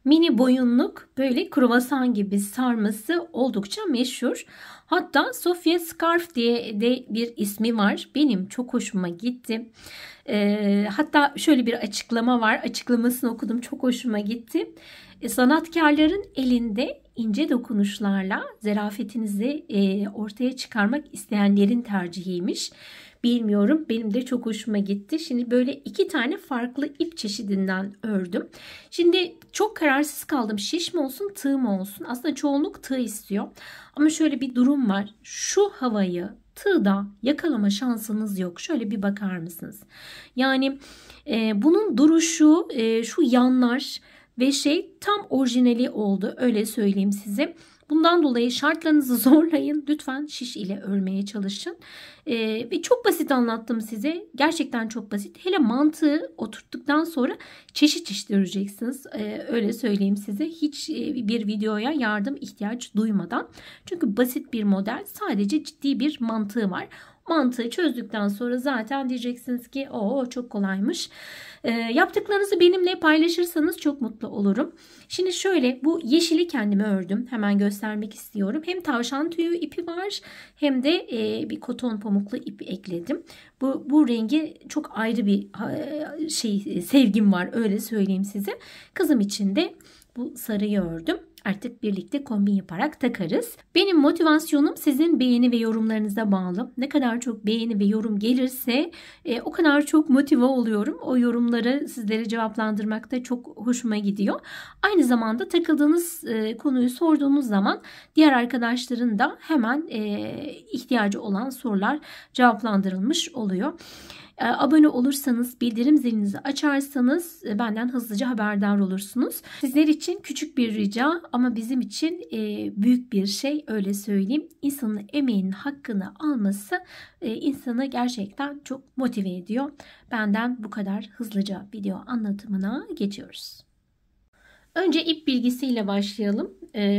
Mini boyunluk böyle kruvasan gibi sarması oldukça meşhur. Hatta Sofia Scarf diye de bir ismi var. Benim çok hoşuma gitti. Hatta şöyle bir açıklama var. Açıklamasını okudum. Çok hoşuma gitti. Sanatkarların elinde ince dokunuşlarla zarafetinizi ortaya çıkarmak isteyenlerin tercihiymiş. Bilmiyorum. Benim de çok hoşuma gitti. Şimdi böyle 2 tane farklı ip çeşidinden ördüm. Şimdi çok kararsız kaldım. Şiş mi olsun, tığ mı olsun? Aslında çoğunluk tığ istiyor. Ama şöyle bir durum var. Şu havayı tığda yakalama şansınız yok. Şöyle bir bakar mısınız? Yani bunun duruşu, şu yanlar ve tam orijinali oldu. Öyle söyleyeyim size. Bundan dolayı şartlarınızı zorlayın. Lütfen şiş ile örmeye çalışın. Ve çok basit anlattım size. Gerçekten çok basit. Hele mantığı oturttuktan sonra çeşit çeşit öreceksiniz. Öyle söyleyeyim size. Hiç bir videoya yardım ihtiyaç duymadan. Çünkü basit bir model. Sadece ciddi bir mantığı var. Mantığı çözdükten sonra zaten diyeceksiniz ki o çok kolaymış. Yaptıklarınızı benimle paylaşırsanız çok mutlu olurum. Şimdi şöyle bu yeşili kendime ördüm. Hemen göstermek istiyorum. Hem tavşan tüyü ipi var hem de bir koton pamuklu ip ekledim. Bu rengi çok ayrı bir sevgim var, öyle söyleyeyim size. Kızım için de bu sarıyı ördüm. Artık birlikte kombin yaparak takarız. Benim motivasyonum sizin beğeni ve yorumlarınıza bağlı. Ne kadar çok beğeni ve yorum gelirse o kadar çok motive oluyorum. O yorumları sizlere cevaplandırmak da çok hoşuma gidiyor. Aynı zamanda takıldığınız konuyu sorduğunuz zaman diğer arkadaşların da hemen ihtiyacı olan sorular cevaplandırılmış oluyor. Abone olursanız, bildirim zilinizi açarsanız benden hızlıca haberdar olursunuz. Sizler için küçük bir rica ama bizim için büyük bir şey, öyle söyleyeyim. İnsanın emeğinin hakkını alması insanı gerçekten çok motive ediyor. Benden bu kadar. Hızlıca video anlatımına geçiyoruz. Önce ip bilgisiyle başlayalım.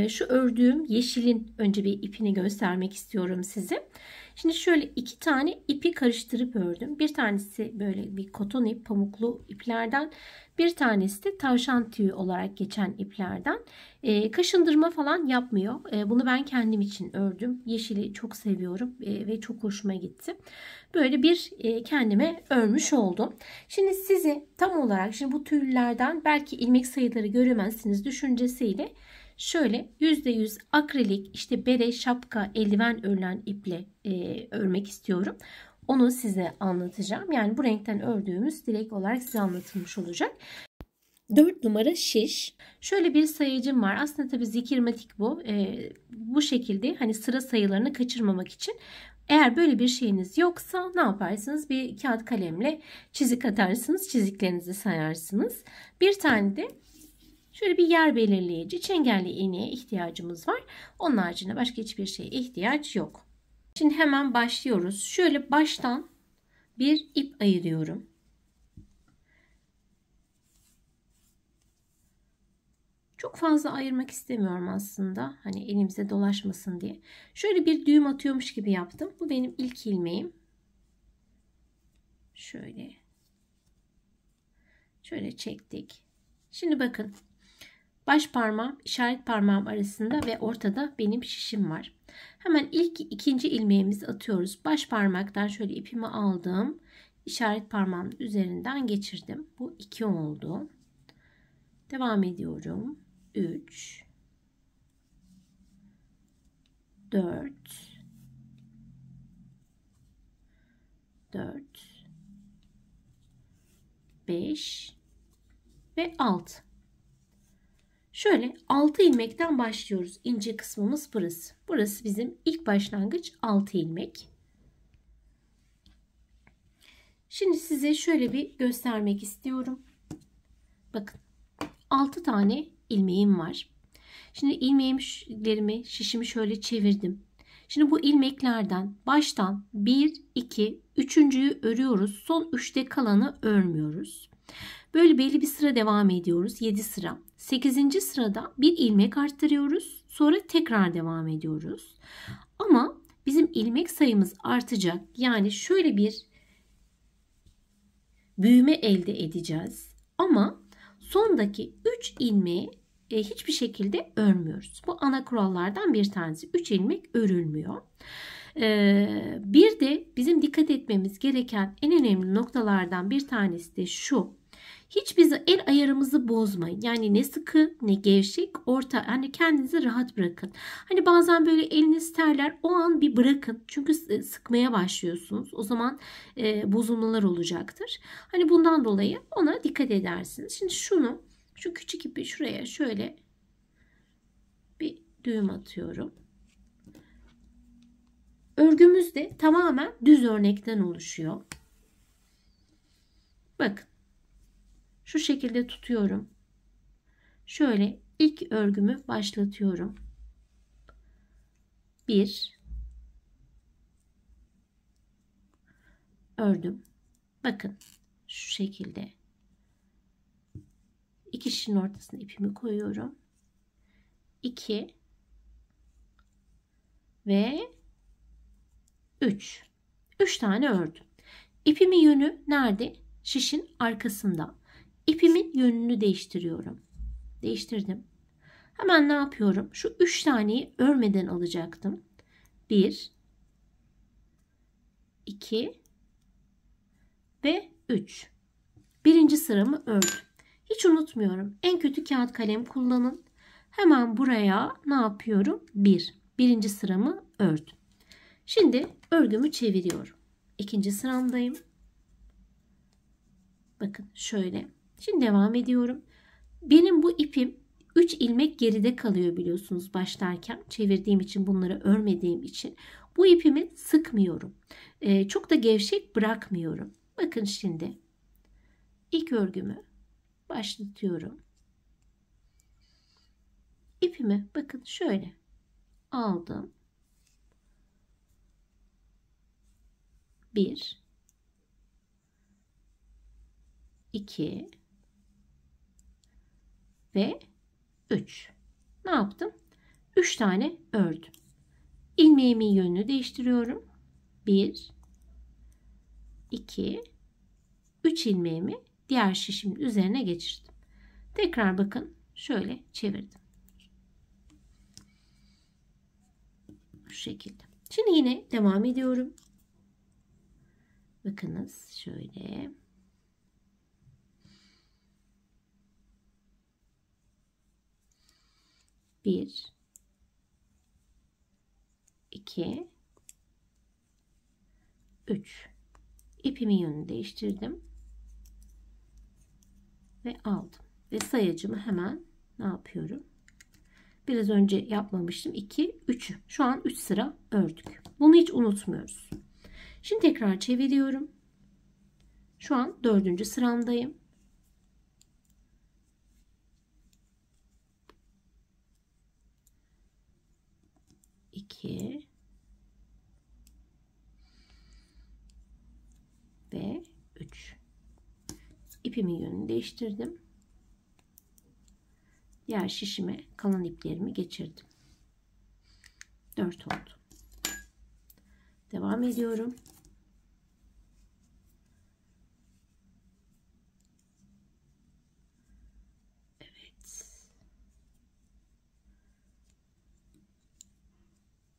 Şu ördüğüm yeşilin önce bir ipini göstermek istiyorum size. Şimdi şöyle 2 tane ipi karıştırıp ördüm. Bir tanesi böyle bir koton ip, pamuklu iplerden. Bir tanesi de tavşan tüyü olarak geçen iplerden. Kaşındırma falan yapmıyor. Bunu ben kendim için ördüm. Yeşili çok seviyorum ve çok hoşuma gitti. Böyle bir kendime örmüş oldum. Şimdi size tam olarak şimdi bu tüylerden belki ilmek sayıları göremezsiniz düşüncesiyle şöyle %100 akrilik işte bere, şapka, eldiven örülen iple örmek istiyorum. Onu size anlatacağım. Yani bu renkten ördüğümüz direkt olarak size anlatılmış olacak. 4 numara şiş. Şöyle bir sayıcım var. Aslında tabii zikirmatik bu. Bu şekilde hani sıra sayılarını kaçırmamak için. Eğer böyle bir şeyiniz yoksa ne yaparsınız? Bir kağıt kalemle çizik atarsınız. Çiziklerinizi sayarsınız. Bir tane de şöyle bir yer belirleyici çengelli iğneye ihtiyacımız var. Onun haricinde başka hiçbir şeye ihtiyaç yok. Şimdi hemen başlıyoruz. Şöyle baştan bir ip ayırıyorum. Çok fazla ayırmak istemiyorum aslında. Hani elimize dolaşmasın diye. Şöyle bir düğüm atıyormuş gibi yaptım. Bu benim ilk ilmeğim. Şöyle çektik. Şimdi bakın. Baş parmağım, işaret parmağım arasında ve ortada benim şişim var. Hemen ikinci ilmeğimizi atıyoruz. Baş parmaktan şöyle ipimi aldım. İşaret parmağımın üzerinden geçirdim. Bu 2 oldu. Devam ediyorum. 3 4 5 ve 6. Şöyle 6 ilmekten başlıyoruz. İnce kısmımız burası. Burası bizim ilk başlangıç 6 ilmek. Şimdi size şöyle bir göstermek istiyorum. Bakın 6 tane ilmeğim var. Şimdi ilmeğimi, şişimi şöyle çevirdim. Şimdi bu ilmeklerden baştan 1, 2, 3.'yü örüyoruz. Son 3'te kalanı örmüyoruz. Böyle belli bir sıra devam ediyoruz. 7 sıra. 8. sırada bir ilmek arttırıyoruz. Sonra tekrar devam ediyoruz. Ama bizim ilmek sayımız artacak. Yani şöyle bir büyüme elde edeceğiz. Ama sondaki 3 ilmeği hiçbir şekilde örmüyoruz. Bu ana kurallardan bir tanesi. 3 ilmek örülmüyor. Bir de bizim dikkat etmemiz gereken en önemli noktalardan bir tanesi de şu. Hiç biz el ayarımızı bozmayın. Yani ne sıkı ne gevşek, orta. Hani kendinizi rahat bırakın. Hani bazen böyle eliniz terler, o an bir bırakın. Çünkü sıkmaya başlıyorsunuz. O zaman bozulmalar olacaktır. Hani bundan dolayı ona dikkat edersiniz. Şimdi şu küçük ipi şuraya şöyle bir düğüm atıyorum. Örgümüz de tamamen düz örnekten oluşuyor. Bakın. Şu şekilde tutuyorum. Şöyle ilk örgümü başlatıyorum. 1 ördüm. Bakın şu şekilde. İki şişin ortasına ipimi koyuyorum. 2 ve 3. 3 tane ördüm. İpimin yönü nerede? Şişin arkasında. İpimin yönünü değiştiriyorum. Değiştirdim. Hemen ne yapıyorum? Şu 3 taneyi örmeden alacaktım. 1 2 ve 3. Birinci sıramı ördüm. Hiç unutmuyorum. En kötü kağıt kalem kullanın. Hemen buraya ne yapıyorum? Birinci sıramı ördüm. Şimdi örgümü çeviriyorum. İkinci sıramdayım. Bakın şöyle. Şimdi devam ediyorum. Benim bu ipim 3 ilmek geride kalıyor biliyorsunuz başlarken. Çevirdiğim için, bunları örmediğim için. Bu ipimi sıkmıyorum. Çok da gevşek bırakmıyorum. Bakın şimdi. İlk örgümü başlatıyorum. İpimi bakın şöyle aldım. 1 2 ve 3. Ne yaptım? 3 tane ördüm. İlmeğimin yönünü değiştiriyorum. 1 2 3 ilmeğimi diğer şişimin üzerine geçirdim. Tekrar bakın şöyle çevirdim. Bu şekilde. Şimdi yine devam ediyorum. Bakınız şöyle. Bir, 2, 3. İpimin yönünü değiştirdim. Ve aldım. Ve sayacımı hemen ne yapıyorum? Biraz önce yapmamıştım. 2, 3'ü. Şu an 3 sıra ördük. Bunu hiç unutmuyoruz. Şimdi tekrar çeviriyorum. Şu an 4. sıramdayım. Ve 3. İpimin yönünü değiştirdim. Diğer şişime kalan iplerimi geçirdim. 4 oldu. Devam ediyorum. Evet.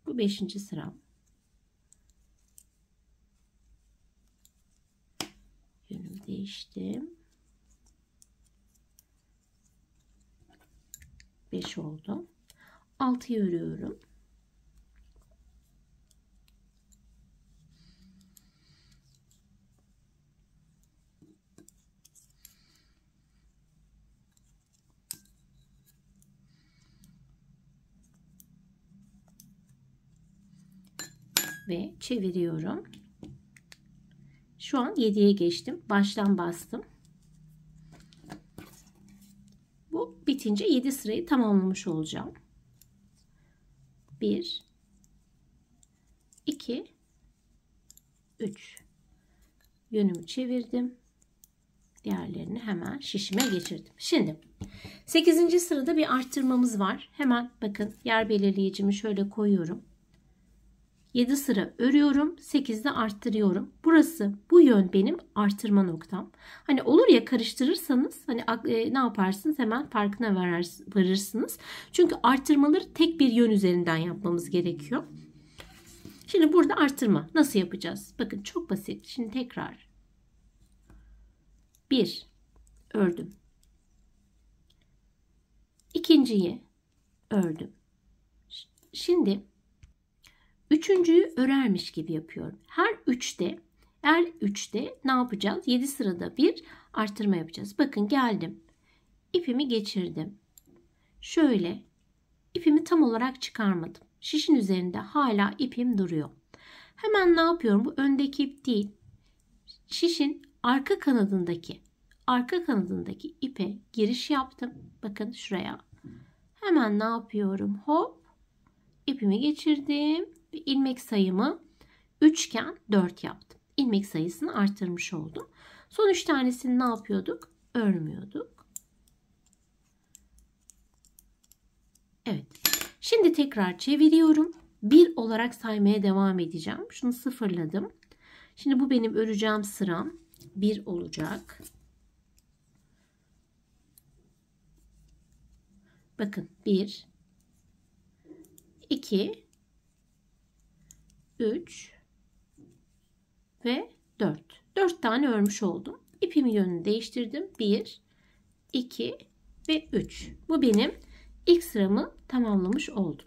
Bu 5. sıram. Yönümü değiştim. 5 oldu. 6'yı örüyorum. Ve çeviriyorum. Şu an 7'ye geçtim. Baştan bastım. Bu bitince 7 sırayı tamamlamış olacağım. 1 2 3. Yönümü çevirdim. Diğerlerini hemen şişime geçirdim. Şimdi 8. sırada bir arttırmamız var. Hemen bakın yer belirleyicimi şöyle koyuyorum. 7 sıra örüyorum. 8'de arttırıyorum. Burası, bu yön benim artırma noktam. Hani olur ya, karıştırırsanız hani ne yaparsınız? Hemen farkına varırsınız. Çünkü artırmaları tek bir yön üzerinden yapmamız gerekiyor. Şimdi burada artırma nasıl yapacağız? Bakın çok basit. Şimdi tekrar 1 ördüm. İkinciyi ördüm. Şimdi üçüncüyü örermiş gibi yapıyorum. Her üçte ne yapacağız? 7 sırada bir artırma yapacağız. Bakın geldim. İpimi geçirdim. Şöyle ipimi tam olarak çıkarmadım. Şişin üzerinde hala ipim duruyor. Hemen ne yapıyorum? Bu öndeki ip değil. Şişin arka kanadındaki ipe giriş yaptım. Bakın şuraya. Hemen ne yapıyorum? Hop. İpimi geçirdim. Ve ilmek sayımı 3 iken 4 yaptım. İlmek sayısını artırmış oldum. Son 3 tanesini ne yapıyorduk? Örmüyorduk. Evet. Şimdi tekrar çeviriyorum. 1 olarak saymaya devam edeceğim. Şunu sıfırladım. Şimdi bu benim öreceğim sıram. 1 olacak. Bakın 1, 2, 3 ve 4. 4 tane örmüş oldum. İpimin yönünü değiştirdim. 1, 2 ve 3. Bu benim ilk sıramı tamamlamış oldum.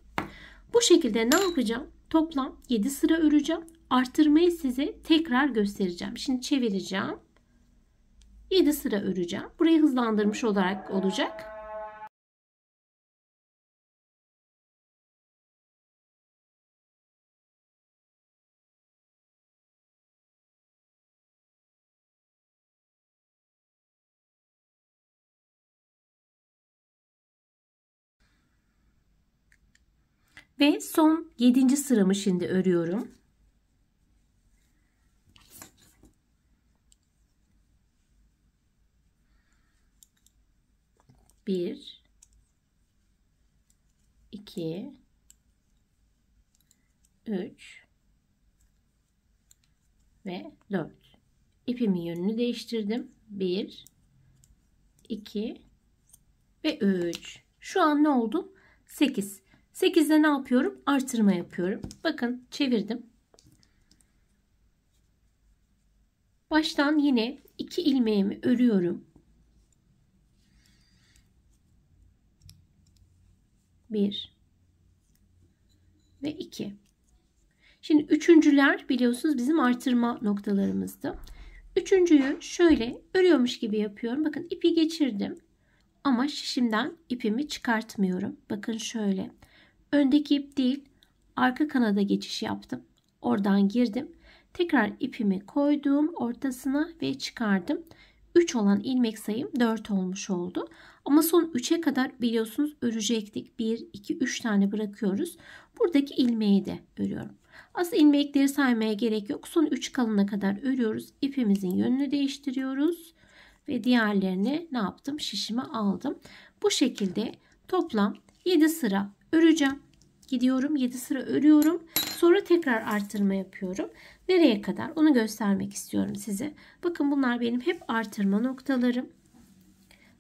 Bu şekilde ne yapacağım? Toplam 7 sıra öreceğim. Artırmayı size tekrar göstereceğim. Şimdi çevireceğim. 7 sıra öreceğim. Burayı hızlandırmış olarak olacak. Ve son 7. sıramı şimdi örüyorum. Bir, 2, 3 ve 4. İpimin yönünü değiştirdim. 1, 2 ve 3. Şu an ne oldu? 8. 8'de ne yapıyorum? Artırma yapıyorum. Bakın çevirdim. Baştan yine 2 ilmeğimi örüyorum. 1 ve 2. Şimdi üçüncüler biliyorsunuz bizim artırma noktalarımızdı. Üçüncüyü şöyle örüyormuş gibi yapıyorum. Bakın ipi geçirdim. Ama şişimden ipimi çıkartmıyorum. Bakın şöyle. Öndeki ip değil, arka kanada geçiş yaptım. Oradan girdim. Tekrar ipimi koydum ortasına ve çıkardım. 3 olan ilmek sayım 4 olmuş oldu. Ama son 3'e kadar biliyorsunuz örecektik. 1, 2, 3 tane bırakıyoruz. Buradaki ilmeği de örüyorum. Aslında ilmekleri saymaya gerek yok. Son 3 kalana kadar örüyoruz. İpimizin yönünü değiştiriyoruz. Ve diğerlerini ne yaptım? Şişime aldım. Bu şekilde toplam 7 sıra öreceğim. Gidiyorum 7 sıra örüyorum. Sonra tekrar artırma yapıyorum. Nereye kadar? Onu göstermek istiyorum size. Bakın bunlar benim hep artırma noktalarım.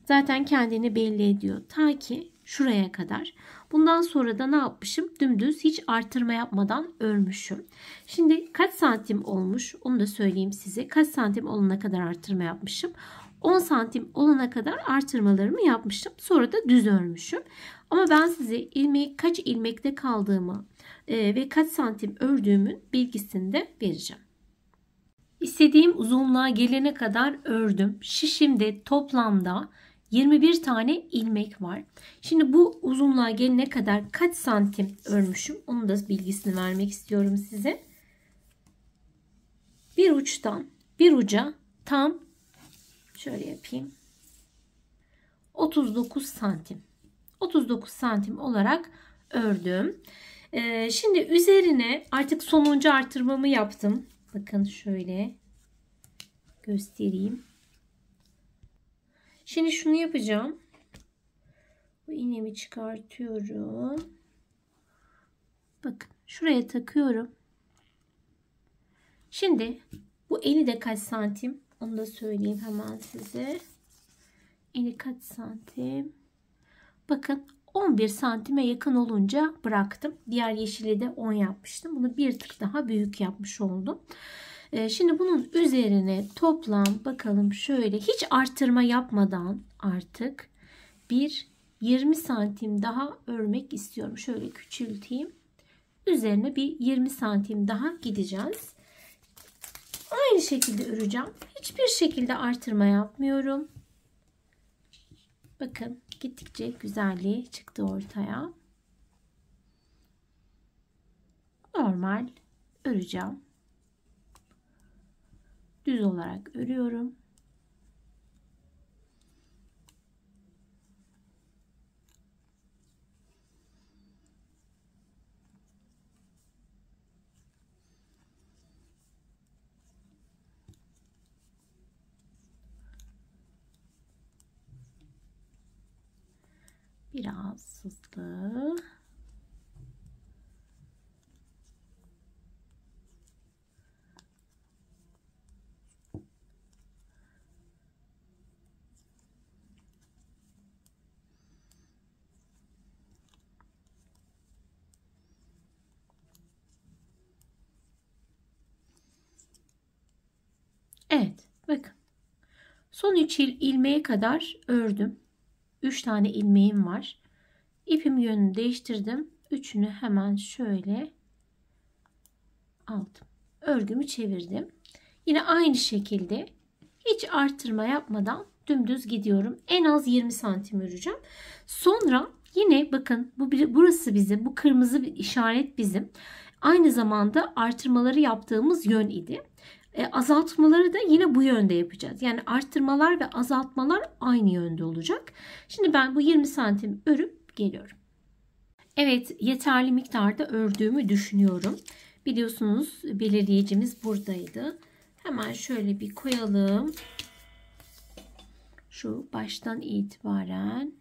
Zaten kendini belli ediyor. Ta ki şuraya kadar. Bundan sonra da ne yapmışım? Dümdüz hiç artırma yapmadan örmüşüm. Şimdi kaç santim olmuş? Onu da söyleyeyim size. Kaç santim olana kadar artırma yapmışım? 10 santim olana kadar artırmalarımı yapmışım. Sonra da düz örmüşüm. Ama ben size ilmeği kaç ilmekte kaldığımı ve kaç santim ördüğümün bilgisini de vereceğim. İstediğim uzunluğa gelene kadar ördüm. Şişimde toplamda 21 tane ilmek var. Şimdi bu uzunluğa gelene kadar kaç santim örmüşüm? Onun da bilgisini vermek istiyorum size. Bir uçtan bir uca tam şöyle yapayım. 39 santim. 39 santim olarak ördüm. Şimdi üzerine artık sonuncu artırmamı yaptım. Bakın şöyle göstereyim. Şimdi şunu yapacağım. Bu iğnemi çıkartıyorum. Bakın şuraya takıyorum. Şimdi bu eni de kaç santim? Onu da söyleyeyim hemen size. Eni kaç santim? Bakın 11 santime yakın olunca bıraktım. Diğer yeşili de 10 yapmıştım. Bunu bir tık daha büyük yapmış oldum. Şimdi bunun üzerine toplam bakalım şöyle hiç artırma yapmadan artık bir 20 santim daha örmek istiyorum. Şöyle küçülteyim. Üzerine bir 20 santim daha gideceğiz. Aynı şekilde öreceğim. Hiçbir şekilde artırma yapmıyorum. Bakın gittikçe güzelliği çıktı ortaya. Normal öreceğim. Düz olarak örüyorum. Biraz hızlı. Evet, bakın. Son 3 ilmeğe kadar ördüm. 3 tane ilmeğim var. İpim yönünü değiştirdim. Üçünü hemen şöyle aldım. Örgümü çevirdim. Yine aynı şekilde hiç artırma yapmadan dümdüz gidiyorum. En az 20 santim öreceğim. Sonra yine bakın burası bizim, bu kırmızı bir işaret bizim. Aynı zamanda artırmaları yaptığımız yön idi. Azaltmaları da yine bu yönde yapacağız. Yani arttırmalar ve azaltmalar aynı yönde olacak. Şimdi ben bu 20 santim örüp geliyorum. Evet, yeterli miktarda ördüğümü düşünüyorum. Biliyorsunuz belirleyicimiz buradaydı. Hemen şöyle bir koyalım. Şu baştan itibaren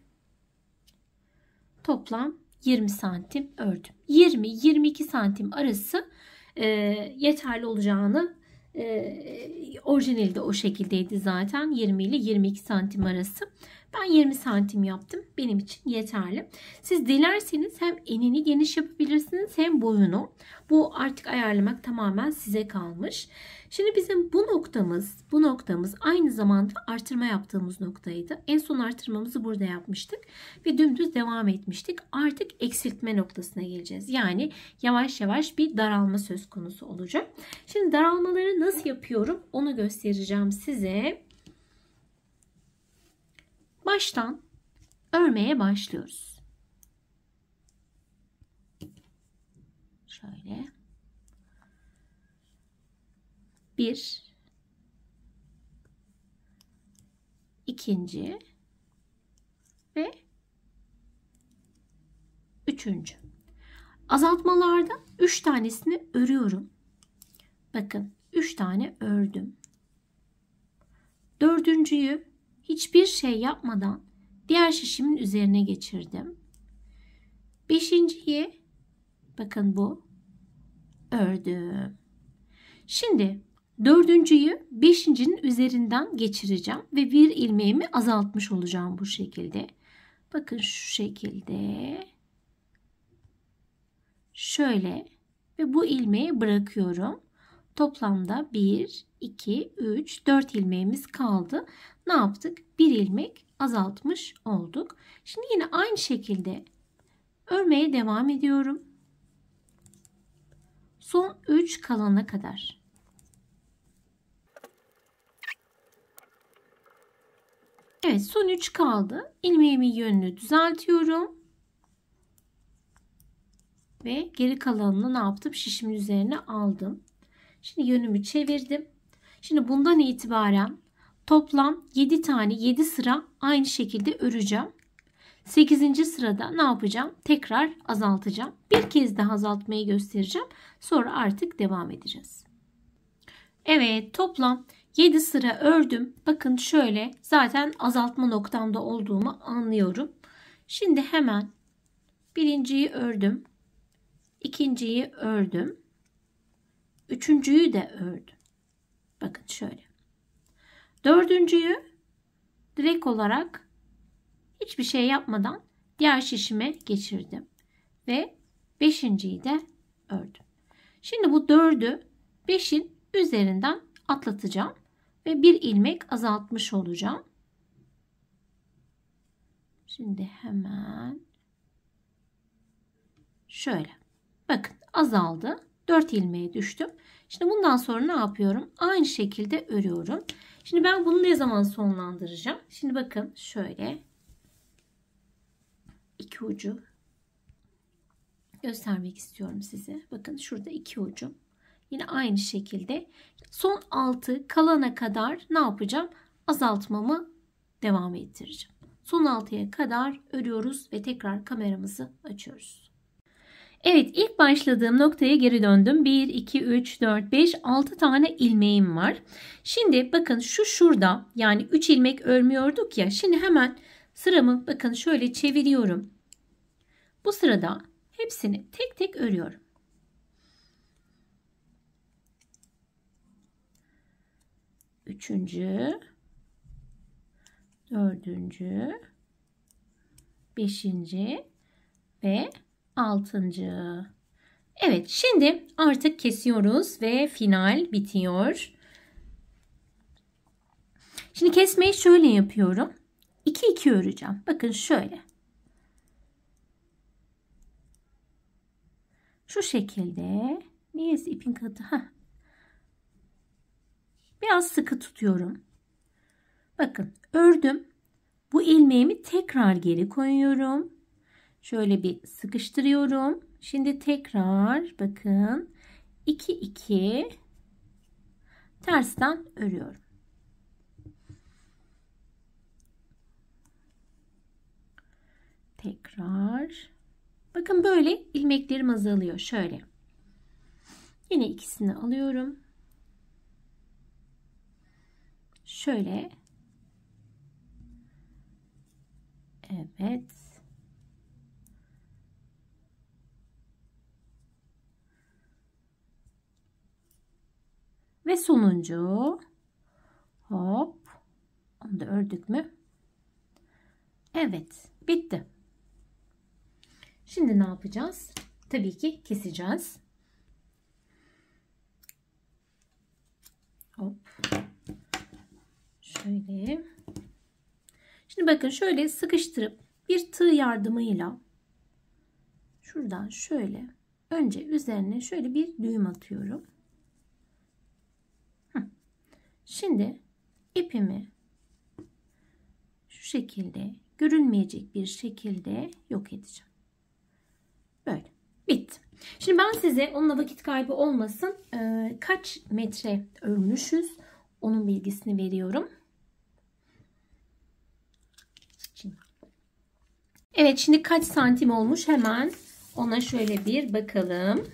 toplam 20 santim ördüm. 20-22 santim arası yeterli olacağını orijinalde o şekildeydi zaten. 20 ile 22 santim arası. Ben 20 santim yaptım. Benim için yeterli. Siz dilerseniz hem enini geniş yapabilirsiniz hem boyunu. Bu artık ayarlamak tamamen size kalmış. Şimdi bizim bu noktamız aynı zamanda artırma yaptığımız noktaydı. En son artırmamızı burada yapmıştık ve dümdüz devam etmiştik. Artık eksiltme noktasına geleceğiz. Yani yavaş yavaş bir daralma söz konusu olacak. Şimdi daralmaları nasıl yapıyorum onu göstereceğim size. Baştan örmeye başlıyoruz. Şöyle. Bir, ikinci ve üçüncü. Azaltmalarda 3 tanesini örüyorum. Bakın 3 tane ördüm. Dördüncüyü hiçbir şey yapmadan diğer şişimin üzerine geçirdim. Beşinciyi bakın bu ördüm. Şimdi dördüncüyü beşincinin üzerinden geçireceğim ve bir ilmeğimi azaltmış olacağım bu şekilde. Bakın şu şekilde. Şöyle ve bu ilmeği bırakıyorum. Toplamda 1, 2, 3, 4 ilmeğimiz kaldı. Ne yaptık? Bir ilmek azaltmış olduk. Şimdi yine aynı şekilde örmeye devam ediyorum. Son 3 kalana kadar. Evet, son 3 kaldı. İlmeğimin yönünü düzeltiyorum. Ve geri kalanını ne yaptım? Şişimin üzerine aldım. Şimdi yönümü çevirdim. Şimdi bundan itibaren toplam 7 tane 7 sıra aynı şekilde öreceğim. 8. sırada ne yapacağım? Tekrar azaltacağım. Bir kez daha azaltmayı göstereceğim. Sonra artık devam edeceğiz. Evet, toplam 7 sıra ördüm. Bakın şöyle zaten azaltma noktamda olduğumu anlıyorum. Şimdi hemen birinciyi ördüm. İkinciyi ördüm. Üçüncüyü de ördüm. Bakın şöyle. Dördüncüyü direkt olarak hiçbir şey yapmadan diğer şişime geçirdim. Ve beşinciyi de ördüm. Şimdi bu 4'ü 5'in üzerinden atlatacağım. Ve bir ilmek azaltmış olacağım. Şimdi hemen şöyle. Bakın azaldı. 4 ilmeğe düştüm. Şimdi bundan sonra ne yapıyorum? Aynı şekilde örüyorum. Şimdi ben bunu ne zaman sonlandıracağım? Şimdi bakın şöyle. İki ucu göstermek istiyorum size. Bakın şurada iki ucu. Yine aynı şekilde son 6 kalana kadar ne yapacağım? Azaltmamı devam ettireceğim. Son 6'ya kadar örüyoruz ve tekrar kameramızı açıyoruz. Evet, ilk başladığım noktaya geri döndüm. 1, 2, 3, 4, 5, 6 tane ilmeğim var. Şimdi bakın şurada yani 3 ilmek örmüyorduk ya. Şimdi hemen sıramı bakın şöyle çeviriyorum. Bu sırada hepsini tek tek örüyorum. Üçüncü, dördüncü, beşinci ve altıncı. Evet, şimdi artık kesiyoruz ve final bitiyor. Şimdi kesmeyi şöyle yapıyorum. 2-2 öreceğim. Bakın şöyle. Şu şekilde. Neyse ipin katı. Biraz sıkı tutuyorum. Bakın ördüm. Bu ilmeğimi tekrar geri koyuyorum. Şöyle bir sıkıştırıyorum. Şimdi tekrar bakın 2-2 tersten örüyorum. Tekrar. Bakın böyle ilmeklerim azalıyor. Şöyle. Yine ikisini alıyorum. Şöyle. Evet. Ve sonuncu. Hop. Onu da ördük mü? Evet. Bitti. Şimdi ne yapacağız? Tabii ki keseceğiz. Hop. Şöyle. Şimdi bakın şöyle sıkıştırıp bir tığ yardımıyla şuradan şöyle önce üzerine şöyle bir düğüm atıyorum. Şimdi ipimi şu şekilde görünmeyecek bir şekilde yok edeceğim. Böyle. Bitti. Şimdi ben size onunla vakit kaybı olmasın kaç metre örmüşüz onun bilgisini veriyorum. Evet, şimdi kaç santim olmuş hemen ona şöyle bir bakalım.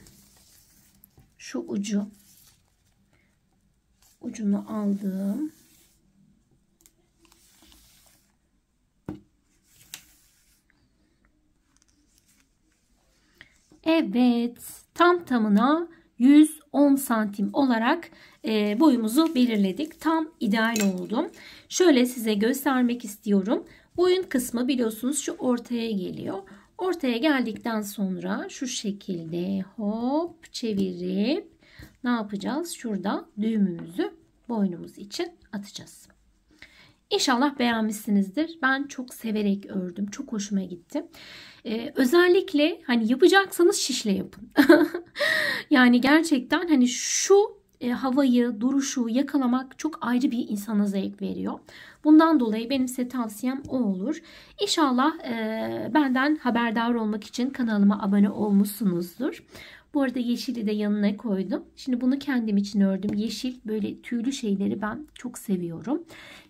Şu ucunu aldım. Evet, tam tamına 110 santim olarak boyumuzu belirledik. Tam ideal oldu. Şöyle size göstermek istiyorum. Boyun kısmı biliyorsunuz şu ortaya geliyor. Ortaya geldikten sonra şu şekilde hop çevirip ne yapacağız? Şurada düğümümüzü boynumuz için atacağız. İnşallah beğenmişsinizdir. Ben çok severek ördüm. Çok hoşuma gitti. Özellikle hani yapacaksanız şişle yapın. Yani gerçekten hani şu havayı, duruşu yakalamak çok ayrı bir insana zevk veriyor. Bundan dolayı benim size tavsiyem o olur. İnşallah benden haberdar olmak için kanalıma abone olmuşsunuzdur. Bu arada yeşili de yanına koydum. Şimdi bunu kendim için ördüm. Yeşil böyle tüylü şeyleri ben çok seviyorum.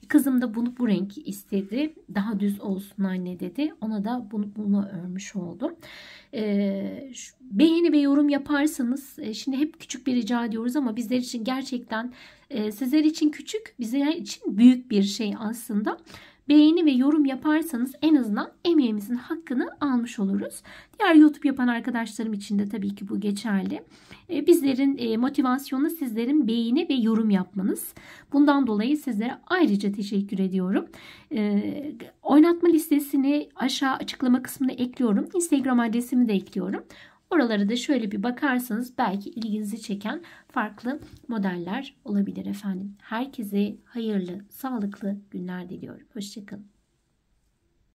Kızım da bu renk istedi. Daha düz olsun anne dedi. Ona da bunu örmüş oldum. Beğeni ve yorum yaparsanız şimdi hep küçük bir rica ediyoruz ama bizler için gerçekten sizler için küçük, bizler için büyük bir şey aslında. beğeni ve yorum yaparsanız en azından emeğimizin hakkını almış oluruz. Diğer YouTube yapan arkadaşlarım için de tabii ki bu geçerli. Bizlerin motivasyonu sizlerin beğeni ve yorum yapmanız. Bundan dolayı sizlere ayrıca teşekkür ediyorum. Oynatma listesini aşağı açıklama kısmına ekliyorum. Instagram adresimi de ekliyorum. Oralara da şöyle bir bakarsanız belki ilginizi çeken farklı modeller olabilir efendim. Herkese hayırlı, sağlıklı günler diliyorum. Hoşça kalın.